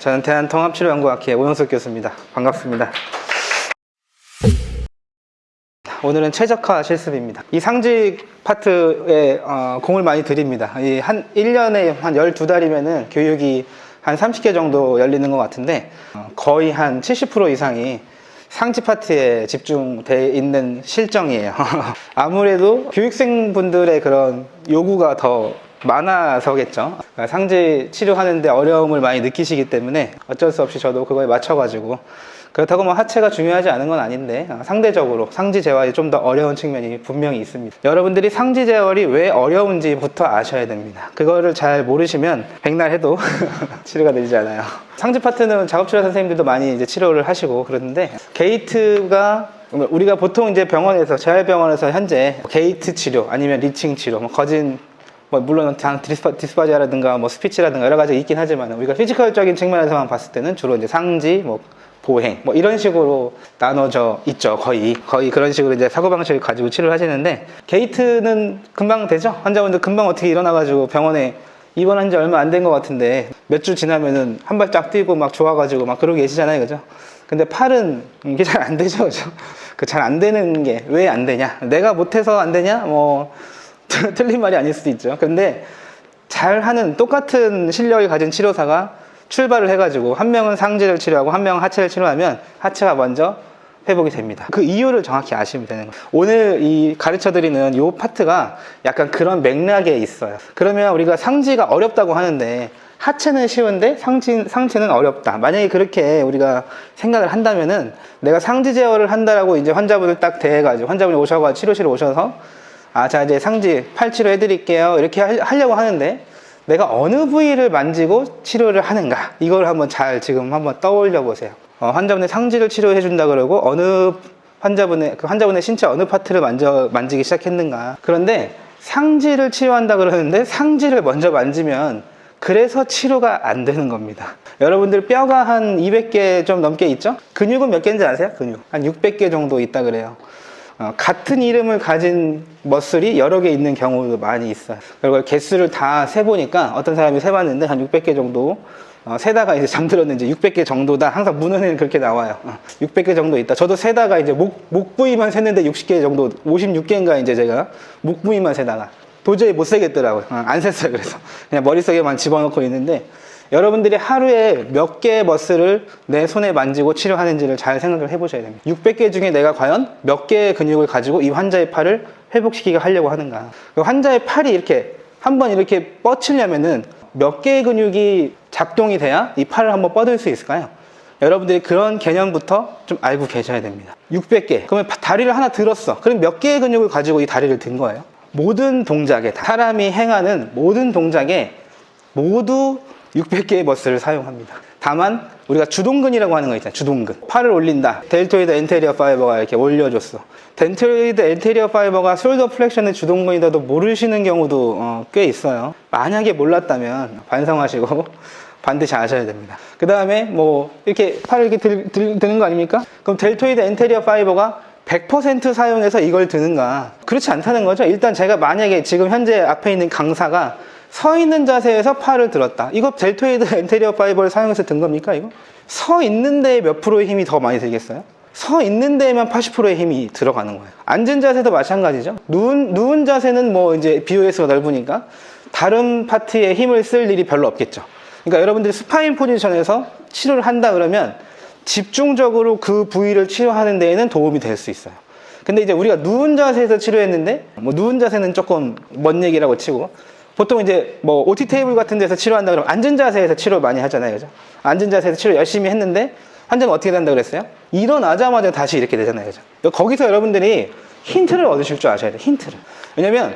저는 대한통합치료연구학회 오영석 교수입니다. 반갑습니다. 오늘은 최적화 실습입니다. 이 상직 파트에 공을 많이 들입니다. 한 1년에 한 12달이면은 교육이 한 30개 정도 열리는 것 같은데 거의 한 70% 이상이 상지 파트에 집중되어 있는 실정이에요. 아무래도 교육생분들의 그런 요구가 더 많아서겠죠. 상지 치료하는데 어려움을 많이 느끼시기 때문에 어쩔 수 없이 저도 그거에 맞춰가지고, 그렇다고 뭐 하체가 중요하지 않은 건 아닌데 상대적으로 상지 재활이 좀 더 어려운 측면이 분명히 있습니다. 여러분들이 상지 재활이 왜 어려운지부터 아셔야 됩니다. 그거를 잘 모르시면 백날 해도 치료가 되지 않아요. 상지 파트는 작업치료 선생님들도 많이 이제 치료를 하시고 그러는데, 게이트가 우리가 보통 이제 병원에서, 재활병원에서 현재 게이트 치료 아니면 리칭 치료, 거진 물론 디스파지아라든가 스피치라든가 여러 가지가 있긴 하지만, 우리가 피지컬적인 측면에서만 봤을 때는 주로 이제 상지, 보행 이런 식으로 나눠져 있죠. 거의 그런 식으로 이제 사고방식을 가지고 치료를 하시는데, 게이트는 금방 되죠. 환자분들 금방 어떻게 일어나가지고 병원에 입원한 지 얼마 안 된 것 같은데 몇 주 지나면은 한 발짝 뛰고 막 좋아가지고 막 그러고 계시잖아요, 그죠? 근데 팔은 이게 잘 안 되죠, 그죠? 그 잘 안 되는 게 왜 안 되냐? 내가 못해서 안 되냐? 틀린 말이 아닐 수도 있죠. 근데 잘하는, 똑같은 실력을 가진 치료사가 출발을 해가지고 한 명은 상지를 치료하고 한 명은 하체를 치료하면 하체가 먼저 회복이 됩니다. 그 이유를 정확히 아시면 되는 거예요. 오늘 이 가르쳐드리는 이 파트가 약간 그런 맥락에 있어요. 그러면 우리가 상지가 어렵다고 하는데 하체는 쉬운데 상체는 어렵다. 만약에 그렇게 우리가 생각을 한다면은, 내가 상지 제어를 한다라고 이제 환자분을 딱 대해가지고, 환자분이 오셔가지고 치료실에 오셔서 자 이제 상지 팔 치료 해드릴게요 이렇게 하려고 하는데, 내가 어느 부위를 만지고 치료를 하는가, 이걸 한번 지금 한번 떠올려 보세요. 환자분의 상지를 치료해 준다 그러고 어느 환자분의 신체 어느 파트를 만지기 시작했는가. 그런데 상지를 치료한다 그러는데 상지를 먼저 만지면 그래서 치료가 안 되는 겁니다. 여러분들 뼈가 한 200개 좀 넘게 있죠? 근육은 몇 개인지 아세요? 근육 한 600개 정도 있다 그래요. 같은 이름을 가진 머슬이 여러 개 있는 경우도 많이 있어요. 그리고 개수를 다 세보니까, 어떤 사람이 세봤는데 한 600개 정도 세다가 이제 잠들었는지 600개 정도다. 항상 문헌에는 그렇게 나와요. 600개 정도 있다. 저도 세다가 이제 목 부위만 셌는데 60개 정도, 56개인가 이제 제가 목 부위만 세다가 도저히 못 세겠더라고요. 안 셌어요. 그래서 그냥 머릿속에만 집어넣고 있는데, 여러분들이 하루에 몇 개의 머슬을 내 손에 만지고 치료하는지를 잘 생각을 해보셔야 됩니다. 600개 중에 내가 과연 몇 개의 근육을 가지고 이 환자의 팔을 회복시키게 하려고 하는가. 환자의 팔이 이렇게 한번 이렇게 뻗치려면은 몇 개의 근육이 작동이 돼야 이 팔을 한번 뻗을 수 있을까요? 여러분들이 그런 개념부터 좀 알고 계셔야 됩니다. 600개. 그러면 다리를 하나 들었어. 그럼 몇 개의 근육을 가지고 이 다리를 든 거예요? 모든 동작에, 사람이 행하는 모든 동작에 모두 600개의 머슬을 사용합니다. 다만 우리가 주동근이라고 하는 거 있잖아요. 주동근. 팔을 올린다. 델토이드 엔테리어 파이버가 이렇게 올려줬어. 델토이드 엔테리어 파이버가 숄더 플렉션의 주동근이라도 모르시는 경우도 꽤 있어요. 만약에 몰랐다면 반성하시고 반드시 아셔야 됩니다. 그 다음에 이렇게 팔을 이렇게 드는 거 아닙니까? 그럼 델토이드 엔테리어 파이버가 100% 사용해서 이걸 드는가? 그렇지 않다는 거죠. 일단 제가 만약에 지금 현재 앞에 있는 강사가 서 있는 자세에서 팔을 들었다. 이거 델토이드 엔테리어 파이버를 사용해서 든 겁니까, 이거? 서 있는 데에 몇 프로의 힘이 더 많이 들겠어요? 서 있는 데에만 80%의 힘이 들어가는 거예요. 앉은 자세도 마찬가지죠. 누운 자세는 이제 BOS가 넓으니까 다른 파트에 힘을 쓸 일이 별로 없겠죠. 그러니까 여러분들이 스파인 포지션에서 치료를 한다 그러면 집중적으로 그 부위를 치료하는 데에는 도움이 될 수 있어요. 근데 이제 우리가 누운 자세에서 치료했는데, 누운 자세는 조금 먼 얘기라고 치고, 보통 이제 OT 테이블 같은 데서 치료한다 그러면 앉은 자세에서 치료 많이 하잖아요, 그죠? 앉은 자세에서 치료 열심히 했는데 환자는 어떻게 된다 그랬어요? 일어나자마자 다시 이렇게 되잖아요, 그죠? 거기서 여러분들이 힌트를 얻으실 줄 아셔야 돼요, 힌트를. 왜냐면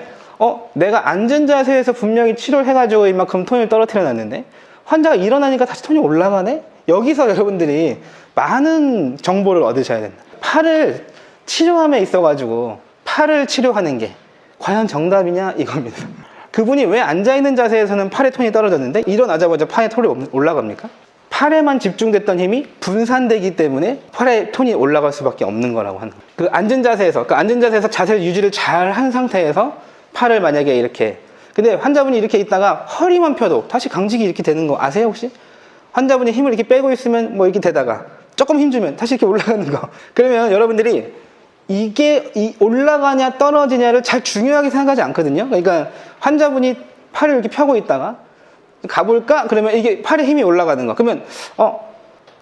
내가 앉은 자세에서 분명히 치료를 해가지고 이만큼 톤을 떨어뜨려 놨는데 환자가 일어나니까 다시 톤이 올라가네? 여기서 여러분들이 많은 정보를 얻으셔야 된다. 팔을 치료함에 있어가지고 팔을 치료하는 게 과연 정답이냐, 이겁니다. 그분이 왜 앉아있는 자세에서는 팔의 톤이 떨어졌는데 일어나자마자 팔의 톤이 올라갑니까? 팔에만 집중됐던 힘이 분산되기 때문에 팔의 톤이 올라갈 수밖에 없는 거라고 하는 거예요. 그 앉은 자세에서 자세 유지를 잘 한 상태에서 팔을 만약에 이렇게, 근데 환자분이 이렇게 있다가 허리만 펴도 다시 강직이 이렇게 되는 거 아세요, 혹시? 환자분이 힘을 이렇게 빼고 있으면 뭐 이렇게 되다가 조금 힘주면 다시 이렇게 올라가는 거. 그러면 여러분들이 이게 올라가냐 떨어지냐를 잘 중요하게 생각하지 않거든요. 그러니까 환자분이 팔을 이렇게 펴고 있다가 가볼까? 그러면 이게 팔에 힘이 올라가는 거. 그러면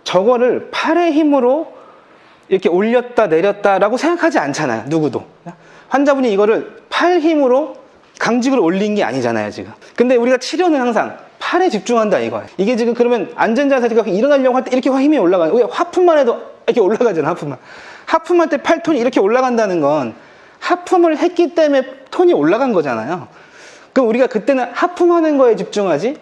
저거를 팔의 힘으로 이렇게 올렸다 내렸다라고 생각하지 않잖아요. 누구도. 환자분이 이거를 팔 힘으로 강직으로 올린 게 아니잖아요, 지금. 근데 우리가 치료는 항상 팔에 집중한다 이거예요. 이게 지금 그러면 앉은 자세가 일어나려고 할 때 이렇게 힘이 올라가요. 우리가 하품만 해도 이렇게 올라가잖아, 하품만. 하품할 때 팔톤이 이렇게 올라간다는 건 하품을 했기 때문에 톤이 올라간 거잖아요. 그럼 우리가 그때는 하품하는 거에 집중하지,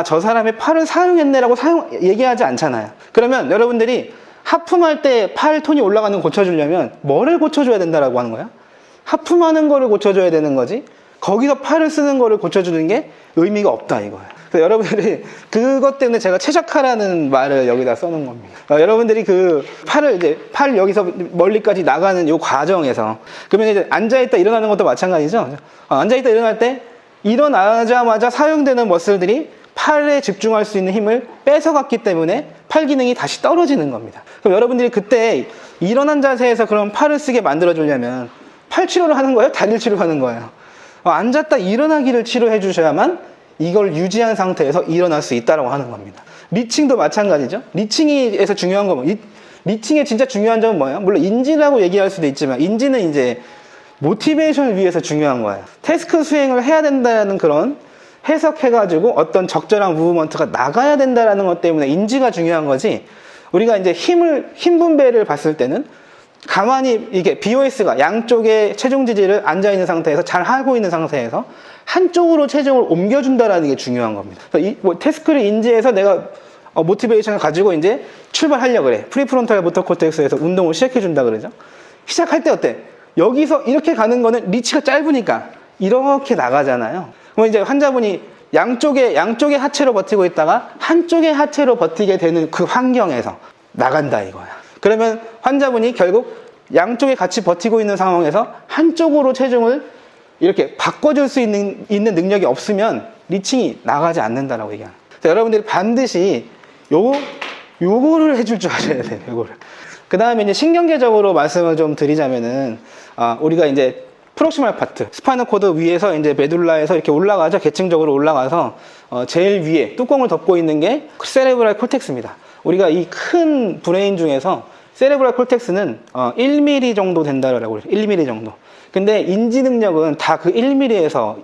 저 사람의 팔을 사용했네라고 얘기하지 않잖아요. 그러면 여러분들이 하품할 때 팔 톤이 올라가는 거 고쳐주려면 뭐를 고쳐줘야 된다라고 하는 거야? 하품하는 거를 고쳐줘야 되는 거지, 거기서 팔을 쓰는 거를 고쳐주는 게 의미가 없다 이거예요. 그래서 여러분들이 그것 때문에 제가 최적화라는 말을 여기다 써놓은 겁니다. 여러분들이 그 팔 여기서 멀리까지 나가는 이 과정에서, 그러면 이제 앉아있다 일어나는 것도 마찬가지죠. 앉아있다 일어날 때 일어나자마자 사용되는 머슬들이 팔에 집중할 수 있는 힘을 뺏어갔기 때문에 팔 기능이 다시 떨어지는 겁니다. 그럼 여러분들이 그때 일어난 자세에서 그럼 팔을 쓰게 만들어주려면 팔 치료를 하는 거예요? 다리를 치료하는 거예요? 앉았다 일어나기를 치료해 주셔야만 이걸 유지한 상태에서 일어날 수 있다고 하는 겁니다. 리칭도 마찬가지죠. 리칭에서 중요한 건 리칭의 진짜 중요한 점은 뭐예요? 물론 인지라고 얘기할 수도 있지만 인지는 이제 모티베이션을 위해서 중요한 거예요. 태스크 수행을 해야 된다는 그런 해석해가지고 어떤 적절한 무브먼트가 나가야 된다는 것 때문에 인지가 중요한 거지, 우리가 이제 힘 분배를 봤을 때는 가만히 이게 BOS가 양쪽의 체중 지지를 앉아있는 상태에서 잘 하고 있는 상태에서 한쪽으로 체중을 옮겨준다라는 게 중요한 겁니다. 그래서 태스크를 인지해서 내가 모티베이션을 가지고 이제 출발하려고 그래. 프리프론탈 모터 코텍스에서 운동을 시작해준다 그러죠. 시작할 때 어때? 여기서 이렇게 가는 거는 리치가 짧으니까 이렇게 나가잖아요. 그럼 이제 환자분이 양쪽의 하체로 버티고 있다가 한쪽의 하체로 버티게 되는 그 환경에서 나간다 이거야. 그러면 환자분이 결국 양쪽에 같이 버티고 있는 상황에서 한쪽으로 체중을 이렇게 바꿔줄 수 있는 능력이 없으면 리칭이 나가지 않는다라고 얘기하는. 그래서 여러분들이 반드시 요거를 해줄 줄 아셔야 돼요. 요거를. 그 다음에 이제 신경계적으로 말씀을 좀 드리자면은, 우리가 이제 프록시말 파트, 스파이널 코드 위에서 이제 메둘라에서 이렇게 올라가죠. 계층적으로 올라가서 제일 위에 뚜껑을 덮고 있는 게 세레브랄 콜텍스입니다. 우리가 이 큰 브레인 중에서 세레브랄 콜텍스는 1mm 정도 된다라고 해요. 1mm 정도. 근데 인지 능력은 다 그 1mm에서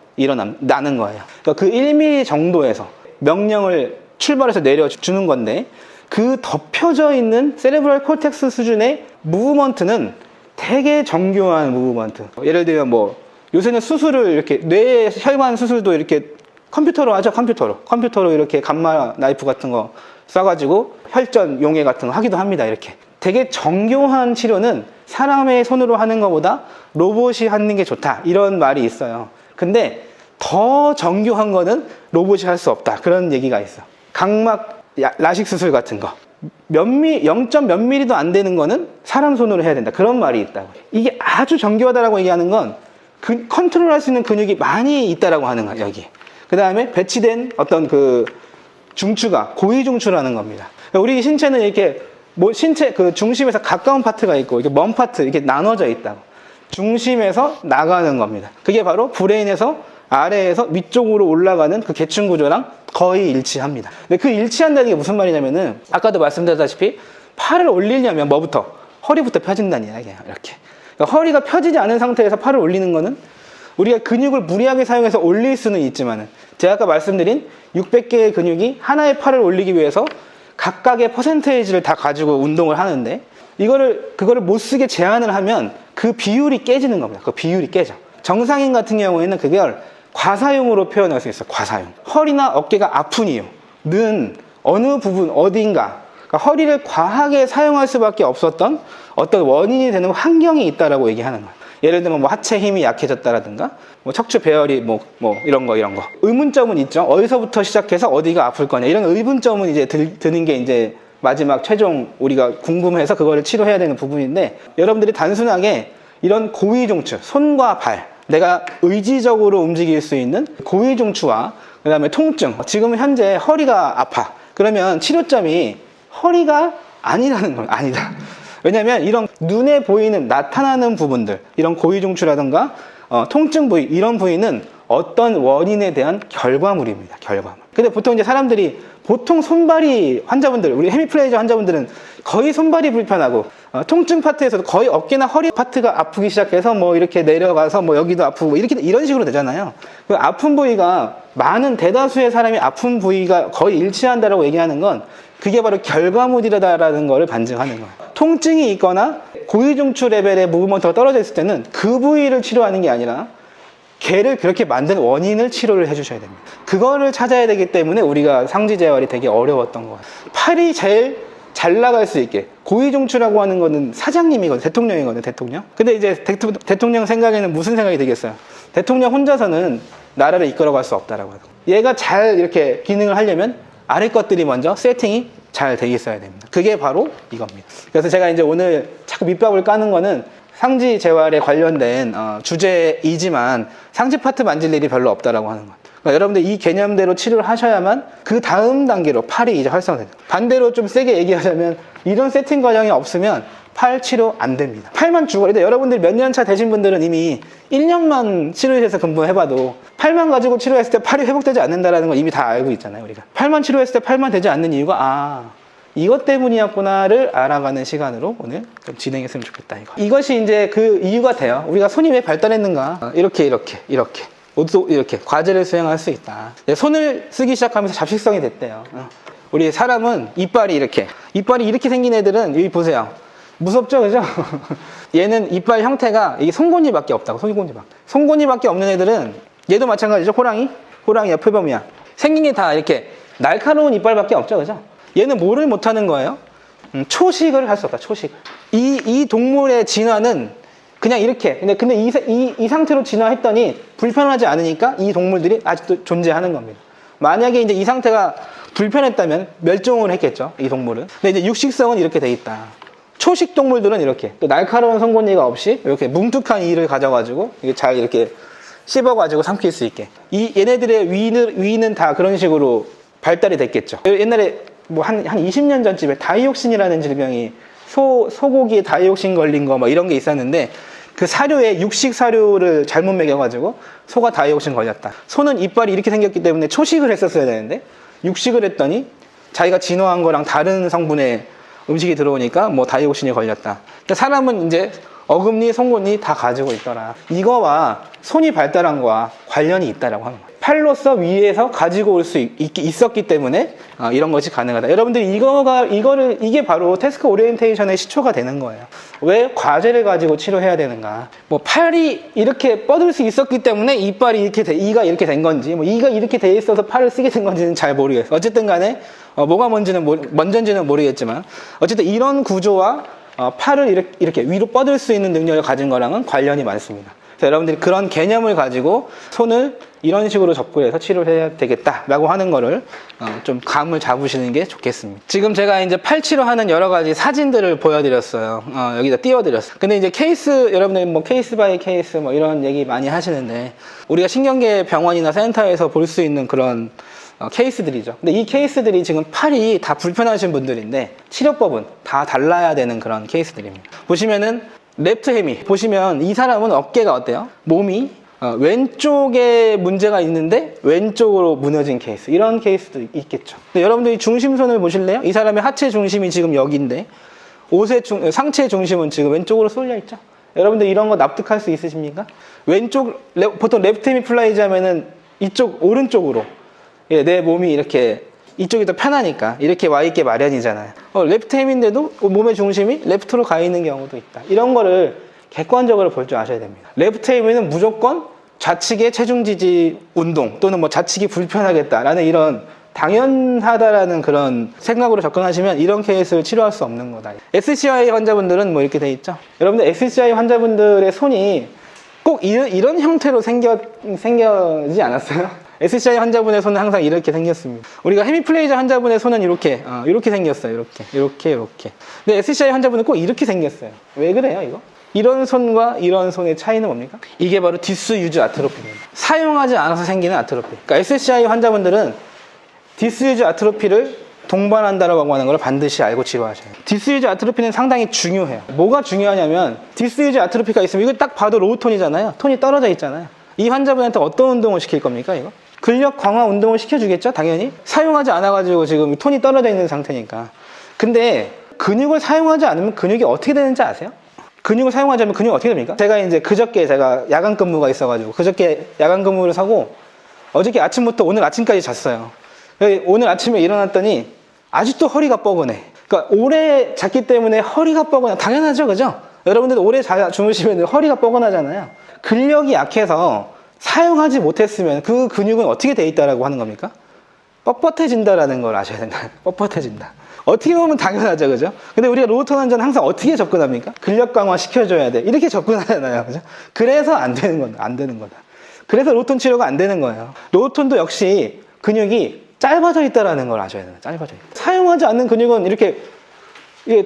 나는 거예요. 그러니까 그 1mm 정도에서 명령을 출발해서 내려주는 건데, 그 덮여져 있는 세레브랄 콜텍스 수준의 무브먼트는 되게 정교한 무브먼트. 예를 들면 요새는 수술을 이렇게 뇌 혈관 수술도 이렇게 컴퓨터로 하죠. 컴퓨터로 이렇게 감마 나이프 같은 거 쏴가지고 혈전 용해 같은 거 하기도 합니다. 이렇게 되게 정교한 치료는 사람의 손으로 하는 것보다 로봇이 하는 게 좋다, 이런 말이 있어요. 근데 더 정교한 거는 로봇이 할 수 없다, 그런 얘기가 있어. 각막 라식 수술 같은 거 0점 몇 미리도 안 되는 거는 사람 손으로 해야 된다, 그런 말이 있다고. 이게 아주 정교하다라고 얘기하는 건 컨트롤할 수 있는 근육이 많이 있다라고 하는 거야, 여기. 그 다음에 배치된 어떤 그 중추가 고위중추라는 겁니다. 우리 신체는 이렇게 신체 그 중심에서 가까운 파트가 있고 이렇게 먼 파트 이렇게 나눠져 있다고. 중심에서 나가는 겁니다. 그게 바로 브레인에서 아래에서 위쪽으로 올라가는 그 계층 구조랑 거의 일치합니다. 근데 그 일치한다는 게 무슨 말이냐면은, 아까도 말씀드렸다시피 팔을 올리려면 뭐부터? 허리부터 펴진다는 이야기예요. 이렇게. 그러니까 허리가 펴지지 않은 상태에서 팔을 올리는 거는 우리가 근육을 무리하게 사용해서 올릴 수는 있지만은, 제가 아까 말씀드린 600개의 근육이 하나의 팔을 올리기 위해서 각각의 퍼센테이지를 다 가지고 운동을 하는데, 그거를 못 쓰게 제한을 하면 그 비율이 깨지는 겁니다. 그 비율이 깨져. 정상인 같은 경우에는 그걸 과사용으로 표현할 수 있어요. 과사용. 허리나 어깨가 아픈 이유는 어느 부분, 어딘가, 그러니까 허리를 과하게 사용할 수밖에 없었던 어떤 원인이 되는 환경이 있다라고 얘기하는 거예요. 예를 들면 하체 힘이 약해졌다라든가, 척추 배열이 이런 거. 의문점은 있죠. 어디서부터 시작해서 어디가 아플 거냐, 이런 의문점은 이제 드는 게 이제 마지막 최종 우리가 궁금해서 그거를 치료해야 되는 부분인데, 여러분들이 단순하게 이런 고위중추, 손과 발, 내가 의지적으로 움직일 수 있는 고위중추와 그 다음에 통증, 지금 현재 허리가 아파, 그러면 치료점이 허리가 아니라는 건 아니다. 왜냐면 이런 눈에 보이는 나타나는 부분들, 이런 고위중추라든가 통증 부위, 이런 부위는 어떤 원인에 대한 결과물입니다. 결과물. 근데 보통 이제 사람들이 보통 손발이 환자분들, 우리 헤미플레이저 환자분들은 거의 손발이 불편하고 통증 파트에서도 거의 어깨나 허리 파트가 아프기 시작해서 뭐 이렇게 내려가서 뭐 여기도 아프고 이렇게 이런 식으로 되잖아요. 그 아픈 부위가 많은 대다수의 사람이 아픈 부위가 거의 일치한다라고 얘기하는 건 그게 바로 결과물이다라는 거를 반증하는 거예요. 통증이 있거나 고위중추 레벨의 무브먼트가 떨어져 있을 때는 그 부위를 치료하는 게 아니라 걔를 그렇게 만든 원인을 치료를 해주셔야 됩니다. 그거를 찾아야 되기 때문에 우리가 상지 재활이 되게 어려웠던 거예요. 팔이 제일 잘 나갈 수 있게, 고위중추라고 하는 거는 사장님이거든요. 대통령이거든요. 대통령. 근데 이제 대통령 생각에는 무슨 생각이 들겠어요? 대통령 혼자서는 나라를 이끌어갈 수 없다라고 하고, 얘가 잘 이렇게 기능을 하려면 아래 것들이 먼저 세팅이 잘 돼 있어야 됩니다. 그게 바로 이겁니다. 그래서 제가 이제 오늘 자꾸 밑밥을 까는 거는 상지 재활에 관련된 주제이지만 상지 파트 만질 일이 별로 없다라고 하는 것. 그러니까 여러분들 이 개념대로 치료를 하셔야만 그 다음 단계로 팔이 이제 활성화됩니다. 반대로 좀 세게 얘기하자면 이런 세팅 과정이 없으면 팔 치료 안 됩니다. 팔만 죽어요. 여러분들 몇 년 차 되신 분들은 이미 1년만 치료해서 근무해봐도 팔만 가지고 치료했을 때 팔이 회복되지 않는다는 걸 이미 다 알고 있잖아요. 우리가 팔만 치료했을 때 팔만 되지 않는 이유가 이것 때문이었구나를 알아가는 시간으로 오늘 좀 진행했으면 좋겠다. 이것이 이제 그 이유가 돼요. 우리가 손이 왜 발달했는가? 이렇게 옷도 이렇게 과제를 수행할 수 있다. 손을 쓰기 시작하면서 잡식성이 됐대요. 우리 사람은 이빨이 이렇게 생긴 애들은 여기 보세요. 무섭죠, 그죠? 얘는 이빨 형태가 이게 송곳니밖에 없다고. 송곳니밖에 없는 애들은 얘도 마찬가지죠. 호랑이야, 표범이야. 생긴 게 다 이렇게 날카로운 이빨밖에 없죠, 그죠? 얘는 뭐를 못하는 거예요? 초식을 할 수 없다. 초식. 이 동물의 진화는 그냥 이렇게. 근데 이 상태로 진화했더니 불편하지 않으니까 이 동물들이 아직도 존재하는 겁니다. 만약에 이제 이 상태가 불편했다면 멸종을 했겠죠. 이 동물은. 근데 이제 육식성은 이렇게 돼 있다. 초식 동물들은 이렇게 또 날카로운 송곳니가 없이 이렇게 뭉툭한 이를 가져가지고 이게 잘 이렇게 씹어가지고 삼킬 수 있게. 얘네들의 위는 다 그런 식으로 발달이 됐겠죠. 옛날에 뭐 한 20년 전쯤에 다이옥신이라는 질병이 소고기에 다이옥신 걸린 거 뭐 이런 게 있었는데 그 사료에 육식 사료를 잘못 먹여가지고 소가 다이옥신 걸렸다. 소는 이빨이 이렇게 생겼기 때문에 초식을 했었어야 되는데 육식을 했더니 자기가 진화한 거랑 다른 성분의 음식이 들어오니까 뭐 다이옥신이 걸렸다. 그러니까 사람은 이제 어금니, 송곳니 다 가지고 있더라. 이거와 손이 발달한 거와 관련이 있다라고 하는 거예요. 팔로서 위에서 가지고 올 수 있었기 때문에 이런 것이 가능하다. 여러분들 이게 바로 태스크 오리엔테이션의 시초가 되는 거예요. 왜 과제를 가지고 치료해야 되는가? 뭐 팔이 이렇게 뻗을 수 있었기 때문에 이가 이렇게 된 건지, 뭐 이가 이렇게 돼 있어서 팔을 쓰게 된 건지는 잘 모르겠어요. 어쨌든 간에 뭐가 먼저인지는 모르겠지만 어쨌든 이런 구조와 팔을 이렇게 위로 뻗을 수 있는 능력을 가진 거랑은 관련이 많습니다. 그래서 여러분들이 그런 개념을 가지고 손을 이런 식으로 접근해서 치료를 해야 되겠다라고 하는 거를 좀 감을 잡으시는 게 좋겠습니다. 지금 제가 이제 팔 치료하는 여러 가지 사진들을 보여드렸어요. 여기다 띄워드렸어요. 근데 이제 여러분들 뭐 케이스 바이 케이스 뭐 이런 얘기 많이 하시는데 우리가 신경계 병원이나 센터에서 볼 수 있는 그런 케이스들이죠. 근데 이 케이스들이 지금 팔이 다 불편하신 분들인데 치료법은 다 달라야 되는 그런 케이스들입니다. 보시면은 레프트 헤미 보시면 이 사람은 어깨가 어때요? 몸이 왼쪽에 문제가 있는데 왼쪽으로 무너진 케이스, 이런 케이스도 있겠죠. 근데 여러분들이 중심선을 보실래요? 이 사람의 하체 중심이 지금 여기인데 상체 중심은 지금 왼쪽으로 쏠려 있죠. 여러분들 이런 거 납득할 수 있으십니까? 보통 레프트 헤미 플라이즈 하면은 오른쪽으로 내 몸이 이렇게 이쪽이 더 편하니까 이렇게 와 있게 마련이잖아요. 레프트 헤미인데도 몸의 중심이 레프트로 가 있는 경우도 있다. 이런 거를 객관적으로 볼 줄 아셔야 됩니다. 레프트 헤미는 무조건 좌측의 체중 지지 운동 또는 뭐 좌측이 불편하겠다라는 이런 당연하다라는 그런 생각으로 접근하시면 이런 케이스를 치료할 수 없는 거다. SCI 환자분들은 뭐 이렇게 돼 있죠. 여러분들 SCI 환자분들의 손이 꼭 이런 형태로 생겨지 않았어요? SCI 환자분의 손은 항상 이렇게 생겼습니다. 우리가 헤미플레이저 환자분의 손은 이렇게 생겼어요. 이렇게. 근데 SCI 환자분은 꼭 이렇게 생겼어요. 왜 그래요, 이거? 이런 손과 이런 손의 차이는 뭡니까? 이게 바로 디스유즈 아트로피입니다. 사용하지 않아서 생기는 아트로피. 그러니까 SCI 환자분들은 디스유즈 아트로피를 동반한다라고 하는 걸 반드시 알고 치료하셔야 돼요. 디스유즈 아트로피는 상당히 중요해요. 뭐가 중요하냐면 디스유즈 아트로피가 있으면 이거 딱 봐도 로우 톤이잖아요. 톤이 떨어져 있잖아요. 이 환자분한테 어떤 운동을 시킬 겁니까 이거? 근력 강화 운동을 시켜주겠죠 당연히. 사용하지 않아가지고 지금 톤이 떨어져 있는 상태니까. 근데 근육을 사용하지 않으면 근육이 어떻게 되는지 아세요? 근육을 사용하지 않으면 근육이 어떻게 됩니까? 제가 이제 그저께 제가 야간 근무가 있어가지고 그저께 야간 근무를 하고 어저께 아침부터 오늘 아침까지 잤어요. 오늘 아침에 일어났더니 아직도 허리가 뻐근해. 그러니까 오래 잤기 때문에 허리가 뻐근해. 당연하죠, 그죠? 여러분들도 오래 주무시면 허리가 뻐근하잖아요. 근력이 약해서 사용하지 못했으면 그 근육은 어떻게 돼 있다라고 하는 겁니까? 뻣뻣해진다라는 걸 아셔야 된다. 뻣뻣해진다. 어떻게 보면 당연하죠, 그죠? 근데 우리가 로우톤 환자는 항상 어떻게 접근합니까? 근력 강화 시켜줘야 돼. 이렇게 접근하잖아요, 그죠? 그래서 안 되는 거다. 안 되는 거다. 그래서 로우톤 치료가 안 되는 거예요. 로우톤도 역시 근육이 짧아져 있다라는 걸 아셔야 돼요. 짧아져 있다. 사용하지 않는 근육은 이렇게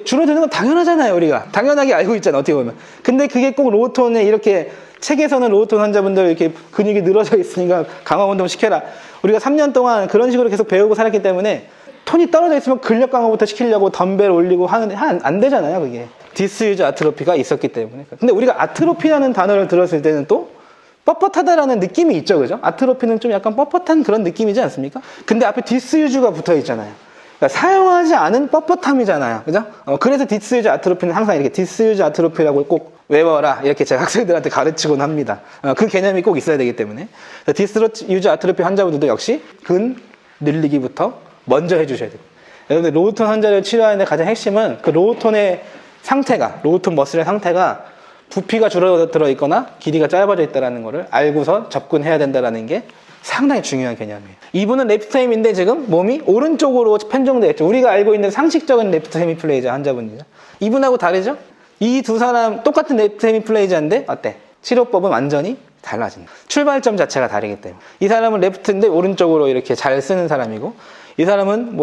줄어드는 건 당연하잖아요, 우리가. 당연하게 알고 있잖아요, 어떻게 보면. 근데 그게 꼭 로우톤에 이렇게 책에서는 로우톤 환자분들 이렇게 근육이 늘어져 있으니까 강화 운동 시켜라. 우리가 3년 동안 그런 식으로 계속 배우고 살았기 때문에 톤이 떨어져 있으면 근력 강화부터 시키려고 덤벨 올리고 하는데 안 되잖아요, 그게. 디스유즈 아트로피가 있었기 때문에. 근데 우리가 아트로피라는 단어를 들었을 때는 또 뻣뻣하다라는 느낌이 있죠, 그죠? 아트로피는 좀 약간 뻣뻣한 그런 느낌이지 않습니까? 근데 앞에 디스유즈가 붙어 있잖아요. 그러니까 사용하지 않은 뻣뻣함이잖아요, 그죠? 그래서 디스유즈 아트로피는 항상 이렇게 디스유즈 아트로피라고 꼭 외워라 이렇게 제가 학생들한테 가르치곤 합니다. 그 개념이 꼭 있어야 되기 때문에. 디스유즈 아트로피 환자분들도 역시 근 늘리기부터 먼저 해주셔야 돼요. 여러분들 로우톤 환자를 치료하는 데 가장 핵심은 그 로우톤의 상태가, 로우톤 머슬의 상태가 부피가 줄어들어 있거나 길이가 짧아져 있다는 것을 알고서 접근해야 된다는 게 상당히 중요한 개념이에요. 이분은 레프트 햄인데 지금 몸이 오른쪽으로 편중되어 있죠. 우리가 알고 있는 상식적인 레프트 헤미플레이자 환자분이죠. 이분하고 다르죠? 이 두 사람 똑같은 레프트 헤미플레이자인데 어때? 치료법은 완전히 달라진다. 출발점 자체가 다르기 때문에. 이 사람은 레프트인데 오른쪽으로 이렇게 잘 쓰는 사람이고 이 사람은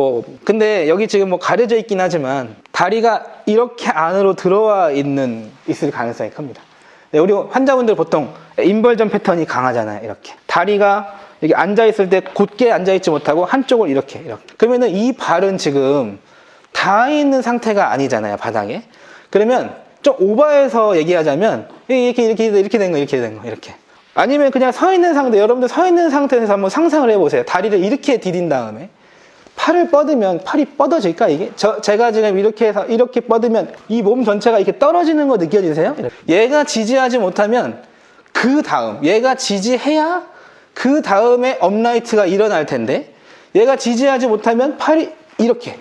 근데 여기 지금 가려져 있긴 하지만 다리가 이렇게 안으로 들어와 있을 가능성이 큽니다. 네, 우리 환자분들 보통 인벌전 패턴이 강하잖아요. 이렇게. 다리가 이렇게 앉아있을 때 곧게 앉아있지 못하고 한쪽을 이렇게. 그러면은 이 발은 지금 닿아 있는 상태가 아니잖아요. 바닥에. 그러면 좀 오버해서 얘기하자면 이렇게 된 거, 이렇게. 아니면 그냥 서 있는 상태, 여러분들 서 있는 상태에서 한번 상상을 해보세요. 다리를 이렇게 디딘 다음에 팔을 뻗으면 팔이 뻗어질까 이게? 제가 지금 이렇게 해서 이렇게 뻗으면 이 몸 전체가 이렇게 떨어지는 거 느껴지세요? 얘가 지지하지 못하면 그 다음 얘가 지지해야 그 다음에 업라이트가 일어날 텐데 얘가 지지하지 못하면 팔이 이렇게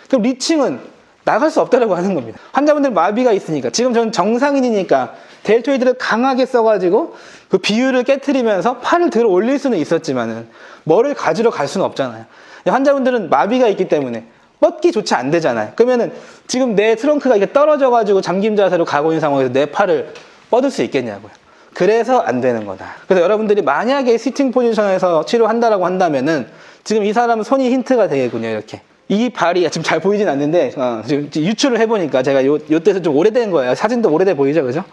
그럼 리칭은 나갈 수 없다라고 하는 겁니다. 환자분들 마비가 있으니까 지금 저는 정상인이니까 델토이드를 강하게 써가지고 그 비율을 깨트리면서 팔을 들어 올릴 수는 있었지만은 뭐를 가지러 갈 수는 없잖아요. 환자분들은 마비가 있기 때문에 뻗기조차 안 되잖아요. 그러면은 지금 내 트렁크가 이렇게 떨어져가지고 잠김 자세로 가고 있는 상황에서 내 팔을 뻗을 수 있겠냐고요. 그래서 안 되는 거다. 그래서 여러분들이 만약에 시팅 포지션에서 치료한다라고 한다면은 지금 이 사람은 손이 힌트가 되겠군요. 이렇게. 이 발이 지금 잘 보이진 않는데 지금 유추를 해보니까 제가 요때서 좀 오래된 거예요. 사진도 오래돼 보이죠, 그죠?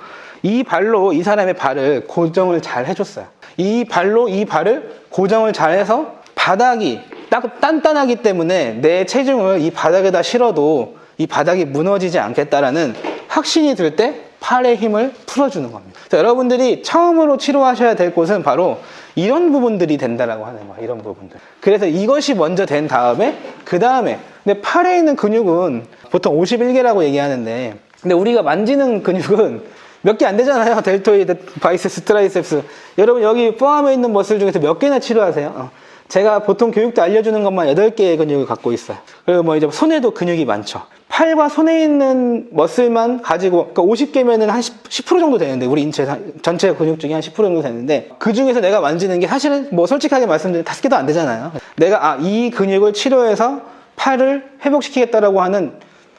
이 발로 이 사람의 발을 고정을 잘 해줬어요. 이 발로 이 발을 고정을 잘해서 바닥이 딱 단단하기 때문에 내 체중을 이 바닥에다 실어도 이 바닥이 무너지지 않겠다라는 확신이 들 때 팔의 힘을 풀어주는 겁니다. 그래서 여러분들이 처음으로 치료하셔야 될 곳은 바로 이런 부분들이 된다라고 하는 거예요. 이런 부분들. 그래서 이것이 먼저 된 다음에 그 다음에 근데 팔에 있는 근육은 보통 51개라고 얘기하는데 근데 우리가 만지는 근육은 몇 개 안 되잖아요. 델토이드, 바이세스, 트라이셉스. 여러분 여기 포함해 있는 머슬 중에서 몇 개나 치료하세요? 제가 보통 교육 때 알려주는 것만 8개의 근육을 갖고 있어요. 그리고 이제 손에도 근육이 많죠. 팔과 손에 있는 머슬만 가지고, 그러니까 50개면은 한 10% 정도 되는데, 우리 인체 전체 근육 중에 한 10% 정도 되는데, 그 중에서 내가 만지는 게 사실은 솔직하게 말씀드리면 5개도 안 되잖아요. 내가, 이 근육을 치료해서 팔을 회복시키겠다라고 하는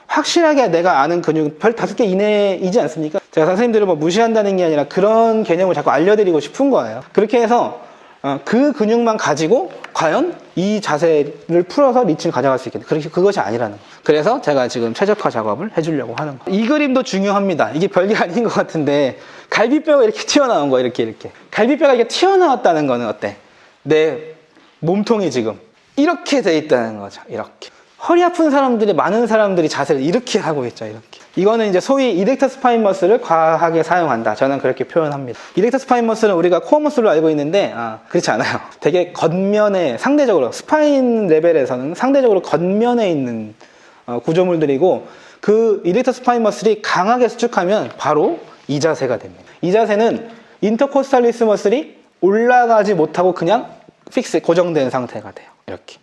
확실하게 내가 아는 근육 별 5개 이내이지 않습니까? 제가 선생님들을 무시한다는 게 아니라 그런 개념을 자꾸 알려드리고 싶은 거예요. 그렇게 해서 그 근육만 가지고 과연 이 자세를 풀어서 리칭을 가져갈 수 있겠다. 그것이 아니라는 거예요. 그래서 제가 지금 최적화 작업을 해주려고 하는 거예요. 이 그림도 중요합니다. 이게 별게 아닌 것 같은데 갈비뼈가 이렇게 튀어나온 거예요. 이렇게. 갈비뼈가 이렇게 튀어나왔다는 거는 어때? 내 몸통이 지금 이렇게 돼 있다는 거죠. 이렇게. 허리 아픈 사람들이, 많은 사람들이 자세를 이렇게 하고 있죠, 이렇게. 이거는 이제 소위 이렉터 스파인 머슬을 과하게 사용한다. 저는 그렇게 표현합니다. 이렉터 스파인 머슬은 우리가 코어 머슬로 알고 있는데, 그렇지 않아요. 되게 겉면에, 상대적으로, 스파인 레벨에서는 상대적으로 겉면에 있는 구조물들이고, 그 이렉터 스파인 머슬이 강하게 수축하면 바로 이 자세가 됩니다. 이 자세는 인터코스탈리스 머슬이 올라가지 못하고 그냥 픽스, 고정된 상태가 돼요. 이렇게.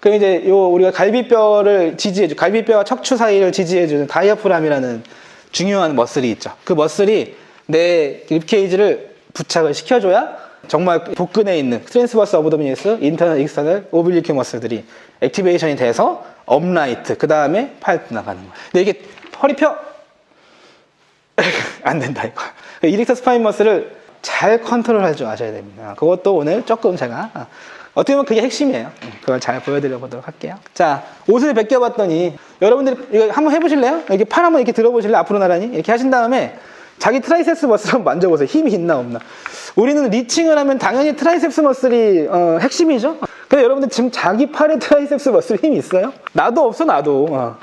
그럼 이제 우리가 갈비뼈를 갈비뼈와 척추 사이를 지지해주는 다이아프람이라는 중요한 머슬이 있죠. 그 머슬이 내 립케이지를 부착을 시켜줘야 정말 복근에 있는 트랜스버스 어브도미니스, 인터널 익스터널 오블리크 머슬들이 액티베이션이 돼서 업라이트, 그 다음에 팔 나가는 거예요. 근데 이게 허리 펴! 안 된다, 이거. 이렉터 스파인 머슬을 잘 컨트롤할 줄 아셔야 됩니다. 그것도 오늘 조금 제가 어떻게 보면 그게 핵심이에요. 그걸 잘 보여드려 보도록 할게요. 자, 옷을 벗겨봤더니 여러분들이 이거 한번 해보실래요? 이렇게 팔 한번 이렇게 들어보실래요? 앞으로 나란히 이렇게 하신 다음에 자기 트라이셉스 머슬 한번 만져보세요. 힘이 있나 없나. 우리는 리칭을 하면 당연히 트라이셉스 머슬이 핵심이죠. 근데 여러분들 지금 자기 팔에 트라이셉스 머슬 힘이 있어요? 나도 없어, 나도.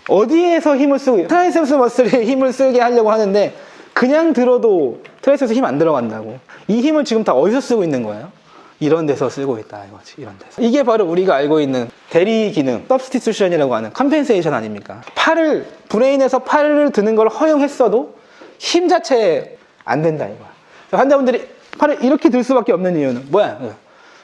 어디에서 힘을 쓰고, 트라이셉스 머슬에 힘을 쓰게 하려고 하는데 그냥 들어도 트라이셉스 힘 안 들어간다고. 이 힘을 지금 다 어디서 쓰고 있는 거예요? 이런 데서 쓰고 있다, 이거지. 이런 데서. 이게 바로 우리가 알고 있는 대리 기능, substitution이라고 하는 컴펜세이션 아닙니까? 브레인에서 팔을 드는 걸 허용했어도 힘 자체에 안 된다, 이거야. 환자분들이 팔을 이렇게 들 수밖에 없는 이유는 뭐야?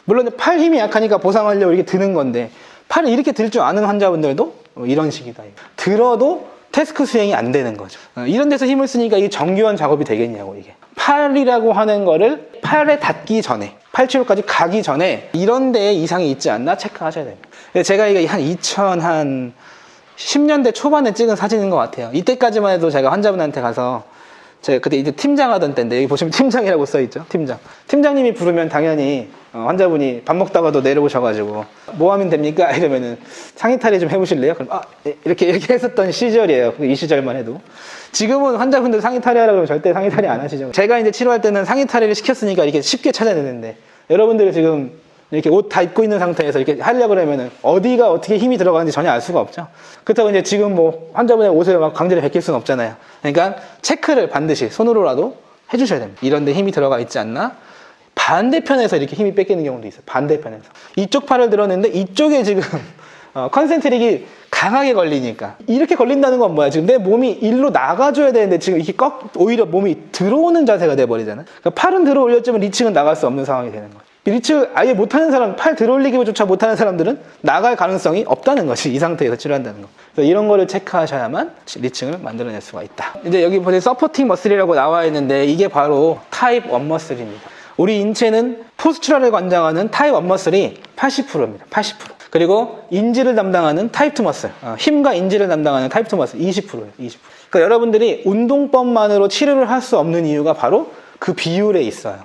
물론 팔 힘이 약하니까 보상하려고 이렇게 드는 건데, 팔을 이렇게 들 줄 아는 환자분들도 이런 식이다. 이거. 들어도 태스크 수행이 안 되는 거죠. 이런 데서 힘을 쓰니까 이게 정교한 작업이 되겠냐고, 이게. 팔이라고 하는 거를 팔에 닿기 전에, 팔 치료까지 가기 전에 이런 데에 이상이 있지 않나 체크하셔야 됩니다. 제가 이게 한 2010년대 초반에 찍은 사진인 것 같아요. 이때까지만 해도 제가 환자분한테 가서, 제가 그때 이제 팀장 하던 때인데, 여기 보시면 팀장이라고 써있죠. 팀장. 팀장님이 부르면 당연히 환자분이 밥 먹다가도 내려오셔가지고 뭐 하면 됩니까? 이러면은 상의 탈의 좀 해보실래요? 그럼 네. 이렇게 했었던 시절이에요. 이 시절만 해도. 지금은 환자분들 상의 탈의하라고 그러면 절대 상의 탈의 안 하시죠. 제가 이제 치료할 때는 상의 탈의를 시켰으니까 이렇게 쉽게 찾아내는데, 여러분들이 지금 이렇게 옷 다 입고 있는 상태에서 이렇게 하려고 그러면은 어디가 어떻게 힘이 들어가는지 전혀 알 수가 없죠. 그렇다고 이제 지금 뭐 환자분의 옷을 막 강제로 벗길 수는 없잖아요. 그러니까 체크를 반드시 손으로라도 해주셔야 됩니다. 이런 데 힘이 들어가 있지 않나? 반대편에서 이렇게 힘이 뺏기는 경우도 있어요. 반대편에서. 이쪽 팔을 들었는데 이쪽에 지금 컨센트릭이 강하게 걸리니까. 이렇게 걸린다는 건 뭐야? 지금 내 몸이 일로 나가줘야 되는데 지금 이렇게 오히려 몸이 들어오는 자세가 돼버리잖아요. 그러니까 팔은 들어 올렸지만 리칭은 나갈 수 없는 상황이 되는 거죠. 리칭을 아예 못하는 사람, 팔 들어 올리기조차 못하는 사람들은 나갈 가능성이 없다는 것이 이 상태에서 치료한다는 거. 그래서 이런 거를 체크하셔야만 리칭을 만들어낼 수가 있다. 이제 여기 보세요. 서포팅 머슬이라고 나와 있는데 이게 바로 타입 1 머슬입니다. 우리 인체는 포스처럴을 관장하는 타입 1 머슬이 80%입니다. 80%. 그리고 인지를 담당하는 타입 2 머슬, 힘과 인지를 담당하는 타입 2 머슬 20%예요. 20%. 그러니까 여러분들이 운동법만으로 치료를 할 수 없는 이유가 바로 그 비율에 있어요.